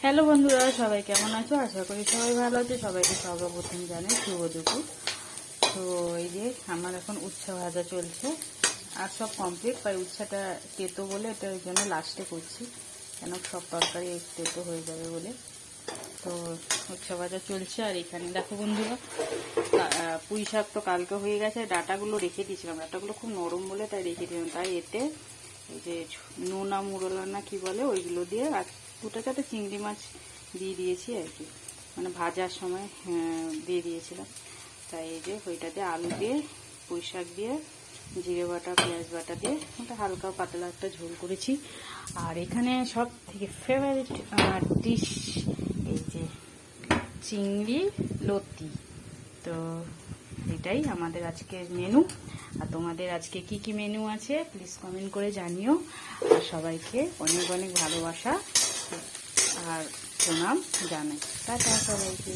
Hello বন্ধুরা, সবাই কেমন আছো? আশা করি সবাই ভালো আছে। সবাইকে সর্বপ্রথম জানাই শুভ দুপুর। তো এই যে আমার এখন উচ্ছা ভাজা চলছে, আর সব কমপ্লিট। তাই উচ্ছাটা তেতো বলে এটা ওই জন্য লাস্টে করছি, কেন সব তরকারি তেতো হয়ে যাবে বলে। তো উচ্ছা ভাজা চলছে। আর এখানে দেখো বন্ধুরা, পুঁই শাক তো কালকে হয়ে গেছে, ডাঁটাগুলো রেখে দিয়েছিলাম। ডাঁটাগুলো খুব নরম বলে তাই রেখে দিলাম। তাই এতে এই যে নোনা মুরলা না কি বলে ওইগুলো দিয়ে, আর দুটো চারটে চিংড়ি মাছ দিয়ে দিয়েছি আর কি, মানে ভাজার সময় দিয়ে দিয়েছিলাম। তাই এই যে ওইটাতে আলু দিয়ে, পুঁই শাক দিয়ে, জিরে বাটা, পেঁয়াজ বাটা দিয়ে ওটা হালকা পাতলা একটা ঝোল করেছি। আর এখানে সব থেকে ফেভারিট ডিশ এই যে চিংড়ি লতি। তো এটাই আমাদের আজকের মেনু। আর তোমাদের আজকে কি কি মেনু আছে প্লিজ কমেন্ট করে জানিও। আর সবাইকে অনেক অনেক ভালোবাসা আর প্রণাম জানাই। টাটা সবাইকে।